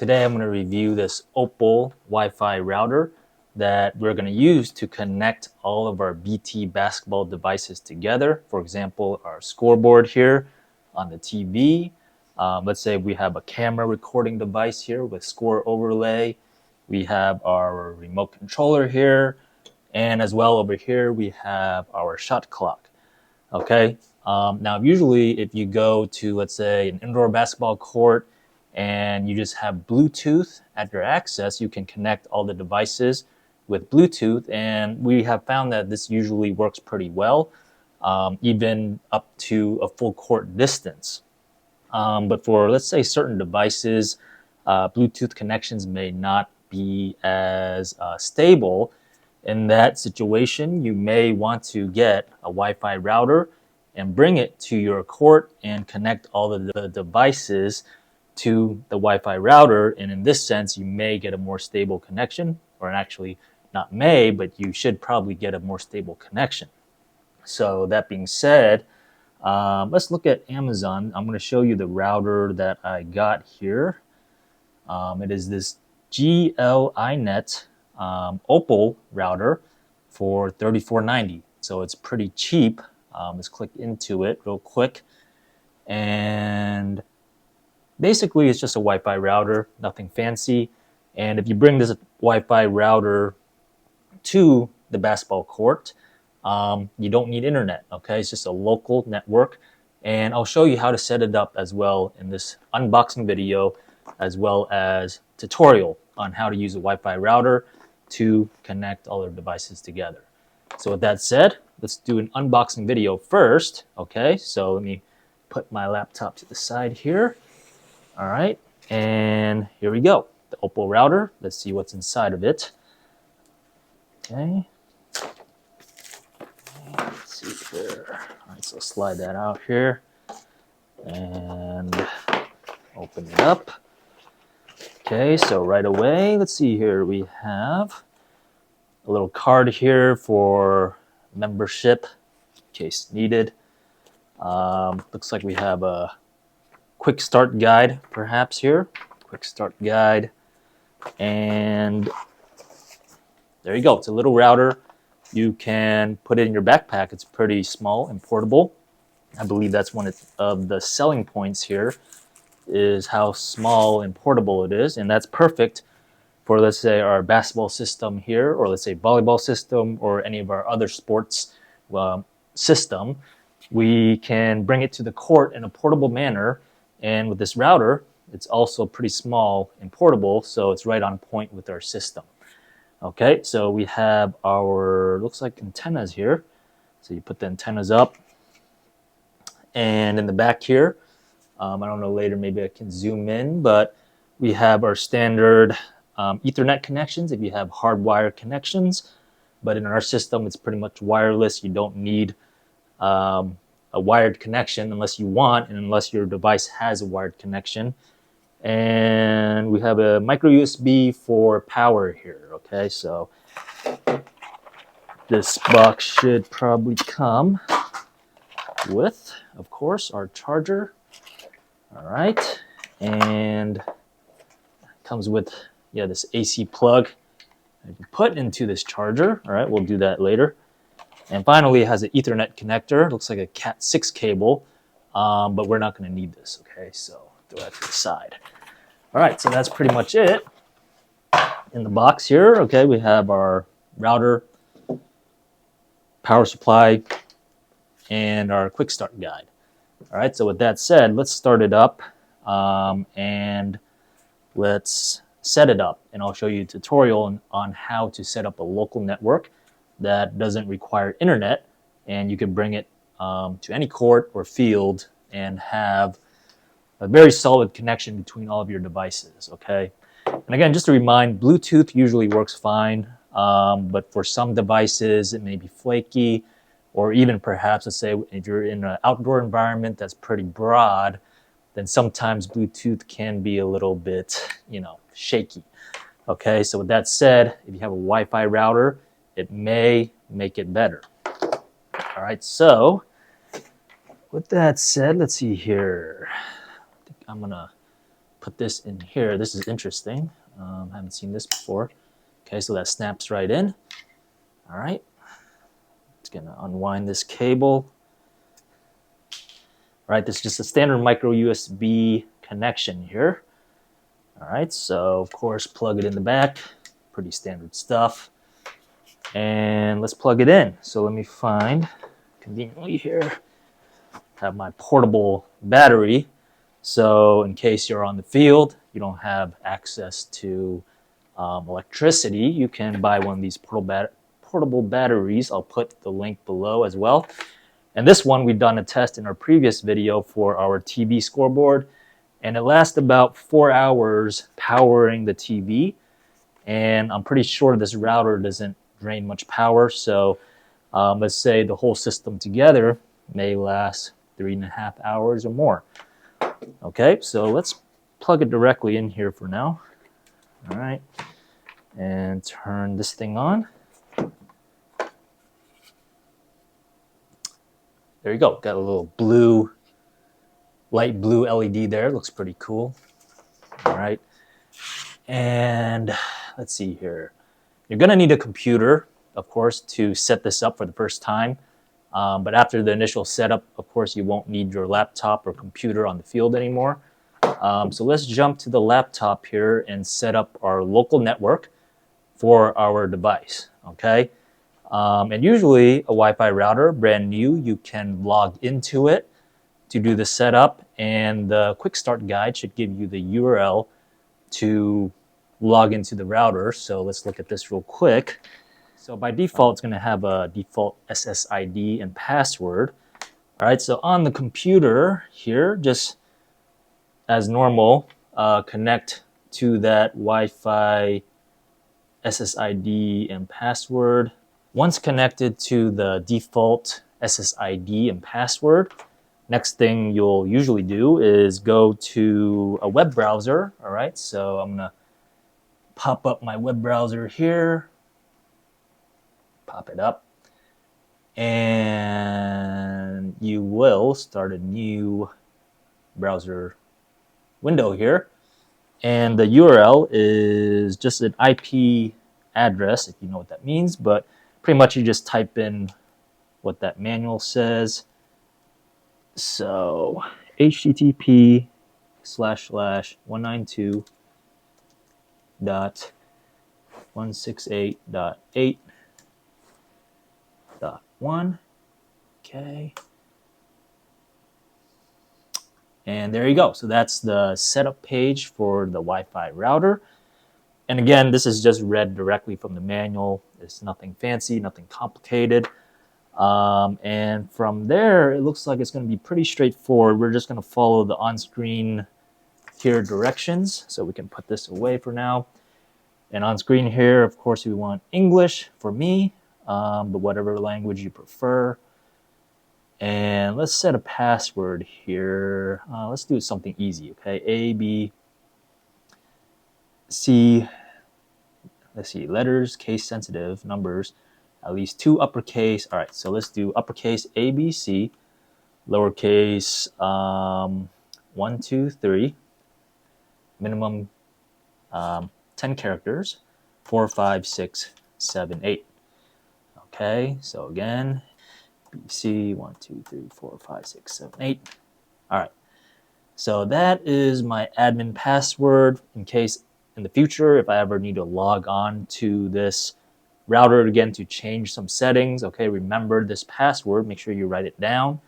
Today I'm going to review this Opal Wi-Fi router that we're going to use to connect all of our BT basketball devices together. For example, our scoreboard here on the TV. Let's say we have a camera recording device here with score overlay. We have our remote controller here, and as well over here we have our shot clock. Okay. Now usually if you go to, let's say, an indoor basketball court and you just have Bluetooth at your access, you can connect all the devices with Bluetooth, and we have found that this usually works pretty well, even up to a full court distance. But for, let's say, certain devices, Bluetooth connections may not be as stable. In that situation, you may want to get a Wi-Fi router and bring it to your court and connect all of the devices to the Wi-Fi router. And in this sense, you may get a more stable connection, or actually not may, but you should probably get a more stable connection. So that being said, let's look at Amazon. I'm going to show you the router that I got here. It is this GL-SFT1200 Opal router for $34.90. So it's pretty cheap. Let's click into it real quick. And basically it's just a Wi-Fi router, nothing fancy. And if you bring this Wi-Fi router to the basketball court, you don't need internet, okay? It's just a local network. And I'll show you how to set it up as well in this unboxing video, as well as tutorial on how to use a Wi-Fi router to connect all our devices together. So with that said, let's do an unboxing video first. Okay, so let me put my laptop to the side here. All right, and here we go. The Opal router. Let's see what's inside of it. Okay. Let's see here. All right, so slide that out here and open it up. Okay, so right away, let's see here, we have a little card here for membership in case needed. Looks like we have a quick start guide perhaps here. Quick start guide. And there you go. It's a little router. You can put it in your backpack. It's pretty small and portable. I believe that's one of the selling points here, is how small and portable it is. And that's perfect for, let's say, our basketball system here, or let's say volleyball system, or any of our other sports system. We can bring it to the court in a portable manner. And with this router, it's also pretty small and portable, so it's right on point with our system. Okay, so we have our, looks like antennas here. So you put the antennas up. And in the back here, I don't know, later maybe I can zoom in, but we have our standard Ethernet connections if you have hardwired connections. But in our system, it's pretty much wireless. You don't need a wired connection unless you want, and unless your device has a wired connection. And we have a micro USB for power here. Okay, so this box should probably come with, of course, our charger. All right, and it comes with, yeah, this AC plug that you put into this charger. All right, we'll do that later. And finally, it has an Ethernet connector. Looks like a Cat 6 cable, but we're not going to need this. Okay, so throw that to the side. All right, so that's pretty much it in the box here. Okay, we have our router, power supply, and our quick start guide. All right, so with that said, let's start it up and let's set it up. And I'll show you a tutorial on how to set up a local network that doesn't require internet, and you can bring it to any court or field and have a very solid connection between all of your devices, okay? And again, just to remind, Bluetooth usually works fine, but for some devices, it may be flaky, or even perhaps, let's say, if you're in an outdoor environment that's pretty broad, then sometimes Bluetooth can be a little bit, shaky. Okay, so with that said, if you have a Wi-Fi router, it may make it better. All right, so with that said, let's see here. I think I'm gonna put this in here. This is interesting. Haven't seen this before. Okay, so that snaps right in. All right. It's gonna unwind this cable. All right, this is just a standard micro USB connection here. All right, so of course, plug it in the back. Pretty standard stuff. And let's plug it in. So let me find, conveniently here, have my portable battery. So in case you're on the field, you don't have access to electricity, you can buy one of these portable batteries. I'll put the link below as well. And this one, we've done a test in our previous video for our TV scoreboard, and it lasts about 4 hours powering the TV. And I'm pretty sure this router doesn't drain much power. So let's say the whole system together may last 3.5 hours or more. Okay, so let's plug it directly in here for now. All right, and turn this thing on. There you go, got a little blue, light blue LED there, looks pretty cool. All right, and let's see here. You're gonna need a computer, of course, to set this up for the first time. But after the initial setup, of course, you won't need your laptop or computer on the field anymore. So let's jump to the laptop here and set up our local network for our device, okay? And usually a Wi-Fi router, brand new, you can log into it to do the setup, and the quick start guide should give you the URL to log into the router. So let's look at this real quick. So by default, it's going to have a default SSID and password. All right, so on the computer here, just as normal, connect to that Wi-Fi SSID and password. Once connected to the default SSID and password, next thing you'll usually do is go to a web browser. All right, so I'm going to pop up my web browser here. Pop it up, and you will start a new browser window here, and the URL is just an IP address, if you know what that means, but pretty much you just type in what that manual says. So http://192.168.8.1. Okay. And there you go. So that's the setup page for the Wi-Fi router. And again, this is just read directly from the manual. It's nothing fancy, nothing complicated. And from there, it looks like it's going to be pretty straightforward. We're just going to follow the on-screen here directions. So we can put this away for now. And on screen here, of course, we want English for me, but whatever language you prefer. And let's set a password here. Let's do something easy, okay? A, B, C, let's see, letters, case sensitive, numbers, at least 2 uppercase. All right, so let's do uppercase A, B, C, lowercase 1, 2, 3, minimum 10 characters, 4, 5, 6, 7, 8. Okay, so again, BC 1, 2, 3, 4, 5, 6, 7, 8. All right, so that is my admin password in case in the future, if I ever need to log on to this router again to change some settings. Okay, remember this password, make sure you write it down.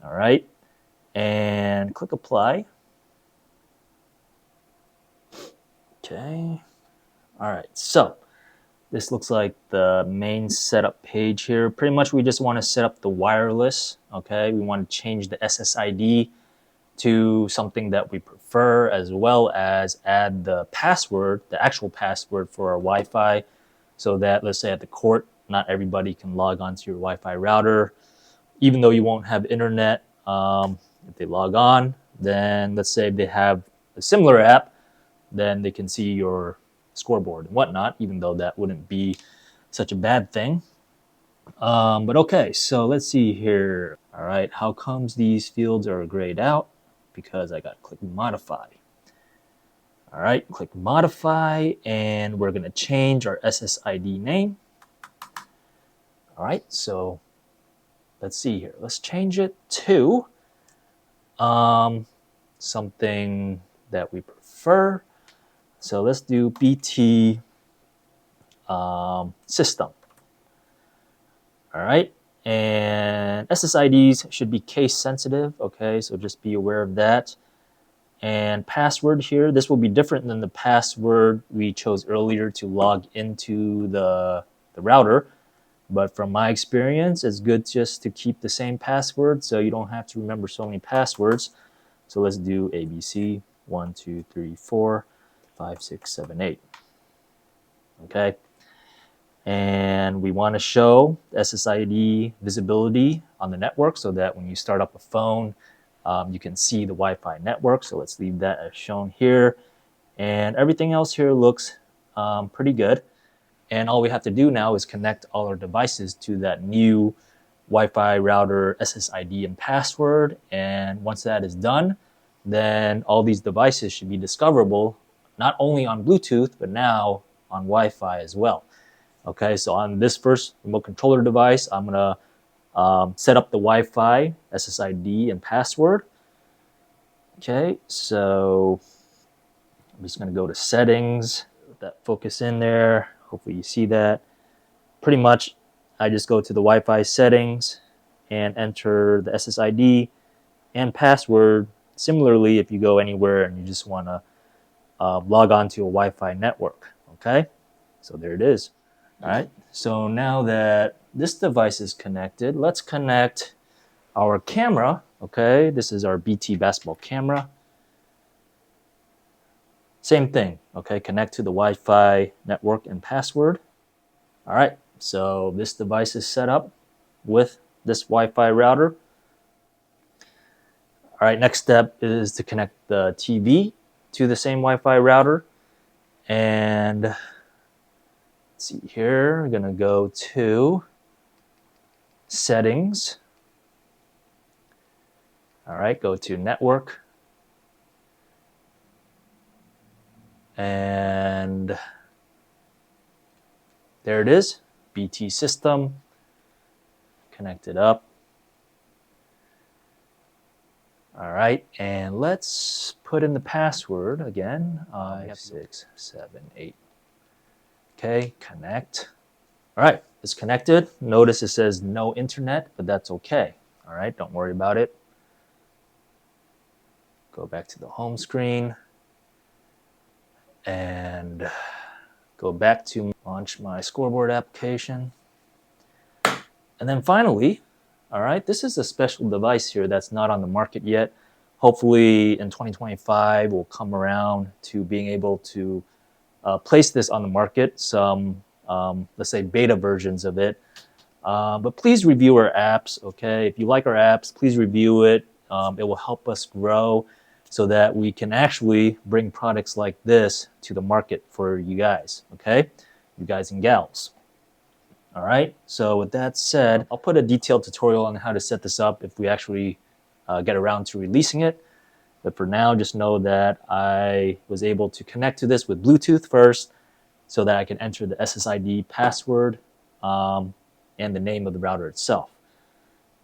All right, and click apply. Okay, all right, so this looks like the main setup page here. Pretty much we just want to set up the wireless, okay? We want to change the SSID to something that we prefer, as well as add the password, the actual password for our Wi-Fi, so that, let's say at the court, not everybody can log on to your Wi-Fi router. Even though you won't have internet, if they log on, then let's say they have a similar app, then they can see your scoreboard and whatnot, even though that wouldn't be such a bad thing. But okay, so let's see here. All right, how comes these fields are grayed out? Because I got to click modify. All right, click modify, and we're gonna change our SSID name. All right, so let's see here. Let's change it to something that we prefer. So let's do BT system. All right, and SSIDs should be case sensitive. Okay, so just be aware of that. And password here, this will be different than the password we chose earlier to log into the router. But from my experience, it's good just to keep the same password so you don't have to remember so many passwords. So let's do ABC 1, 2, 3, 4, 5, 6, 7, 8. Okay. And we want to show SSID visibility on the network so that when you start up a phone, you can see the Wi-Fi network. So let's leave that as shown here. And everything else here looks pretty good. And all we have to do now is connect all our devices to that new Wi-Fi router SSID and password. And once that is done, then all these devices should be discoverable, not only on Bluetooth, but now on Wi-Fi as well. Okay, so on this first remote controller device, I'm gonna set up the Wi-Fi SSID and password. Okay, so I'm just gonna go to settings, put that focus in there. Hopefully you see that. Pretty much, I just go to the Wi-Fi settings and enter the SSID and password. Similarly, if you go anywhere and you just wanna log on to a Wi-Fi network, okay? So there it is. All right, so now that this device is connected, let's connect our camera, okay? This is our BT basketball camera. Same thing, okay? Connect to the Wi-Fi network and password. All right, so this device is set up with this Wi-Fi router. All right, next step is to connect the TV to the same Wi-Fi router. And let's see here, we're gonna go to settings. All right, go to network. And there it is, BT system, connect it up. All right, and let's put in the password again, 5, 6, 7, 8. Okay, connect. All right, it's connected. Notice it says no internet, but that's okay. All right, don't worry about it. Go back to the home screen and go back to launch my scoreboard application. And then finally, all right, this is a special device here that's not on the market yet. Hopefully in 2025, we'll come around to being able to place this on the market, some, let's say, beta versions of it. But please review our apps, okay? If you like our apps, please review it. It will help us grow so that we can actually bring products like this to the market for you guys, okay? You guys and gals. All right, so with that said, I'll put a detailed tutorial on how to set this up if we actually get around to releasing it. But for now, just know that I was able to connect to this with Bluetooth first so that I can enter the SSID password and the name of the router itself.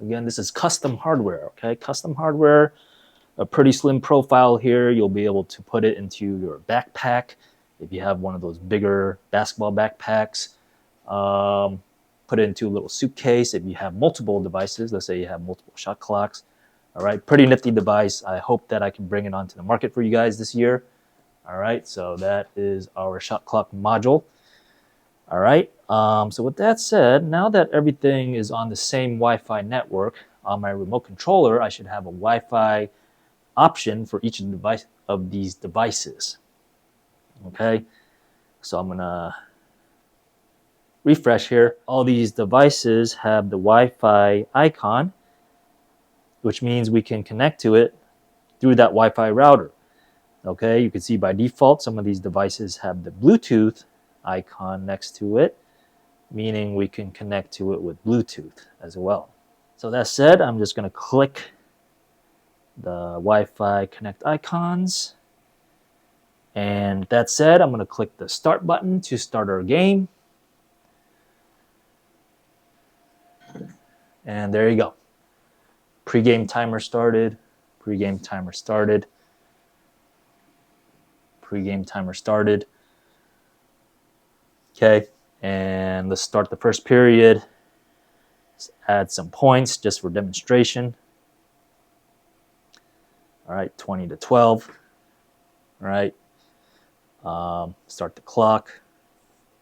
Again, this is custom hardware, okay? Custom hardware, a pretty slim profile here. You'll be able to put it into your backpack if you have one of those bigger basketball backpacks. Put it into a little suitcase if you have multiple devices. Let's say you have multiple shot clocks. All right, pretty nifty device. I hope that I can bring it onto the market for you guys this year. All right, so that is our shot clock module. All right, so with that said, now that everything is on the same Wi-Fi network, on my remote controller, I should have a Wi-Fi option for each of these devices. Okay, so I'm gonna refresh here. All these devices have the Wi-Fi icon, which means we can connect to it through that Wi-Fi router. Okay, you can see by default, some of these devices have the Bluetooth icon next to it, meaning we can connect to it with Bluetooth as well. So that said, I'm just gonna click the Wi-Fi connect icons. And that said, I'm going to click the start button to start our game. And there you go. Pre-game timer started. Pre-game timer started. Pre-game timer started. Okay, and let's start the first period. Let's add some points just for demonstration. All right, 20-12. All right, start the clock.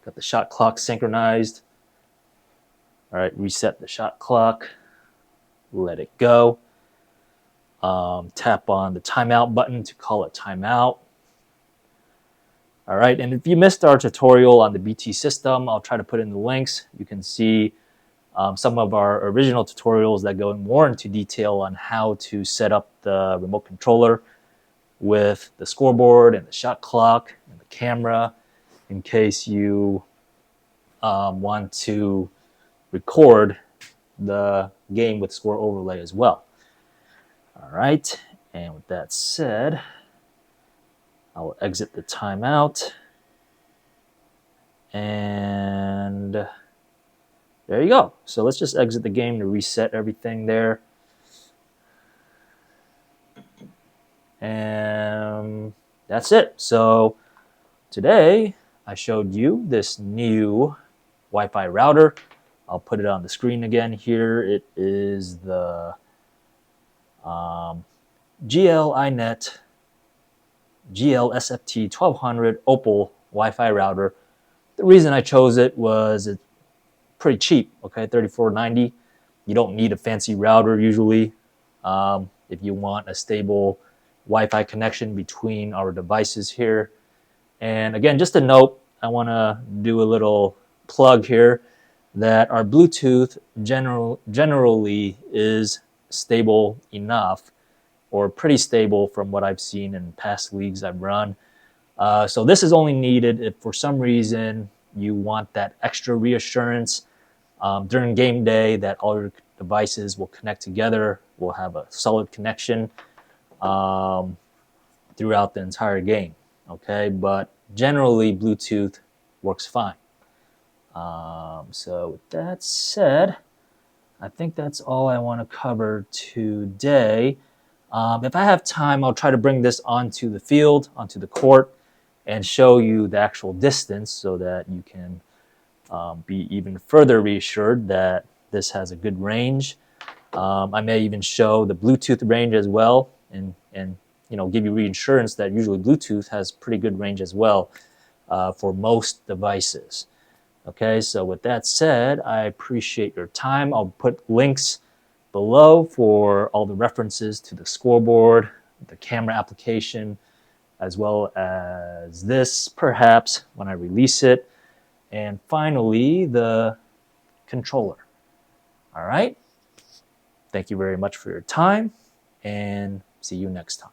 Got the shot clock synchronized. All right, reset the shot clock. Let it go. Tap on the timeout button to call a timeout. All right, and if you missed our tutorial on the BT system, I'll try to put in the links. You can see some of our original tutorials that go more into detail on how to set up the remote controller with the scoreboard and the shot clock and the camera in case you want to record the game with score overlay as well. All right, and with that said, I will exit the timeout, and there you go. So let's just exit the game to reset everything there. And that's it. So today I showed you this new Wi-Fi router. I'll put it on the screen again here. It is the GL-SFT1200 Opal Wi-Fi router. The reason I chose it was it's pretty cheap, okay, $34.90. You don't need a fancy router usually if you want a stable Wi-Fi connection between our devices here. And again, just a note, I want to do a little plug here that our Bluetooth generally is stable enough, or pretty stable from what I've seen in past leagues I've run. So this is only needed if for some reason you want that extra reassurance during game day that all your devices will connect together, will have a solid connection throughout the entire game. Okay, but generally Bluetooth works fine. So with that said, I think that's all I want to cover today. If I have time, I'll try to bring this onto the field, onto the court, and show you the actual distance so that you can be even further reassured that this has a good range. I may even show the Bluetooth range as well, and you know, give you reassurance that usually Bluetooth has pretty good range as well for most devices. Okay, so with that said, I appreciate your time. I'll put links below for all the references to the scoreboard, the camera application, as well as this perhaps when I release it, and finally the controller. All right, thank you very much for your time, and see you next time.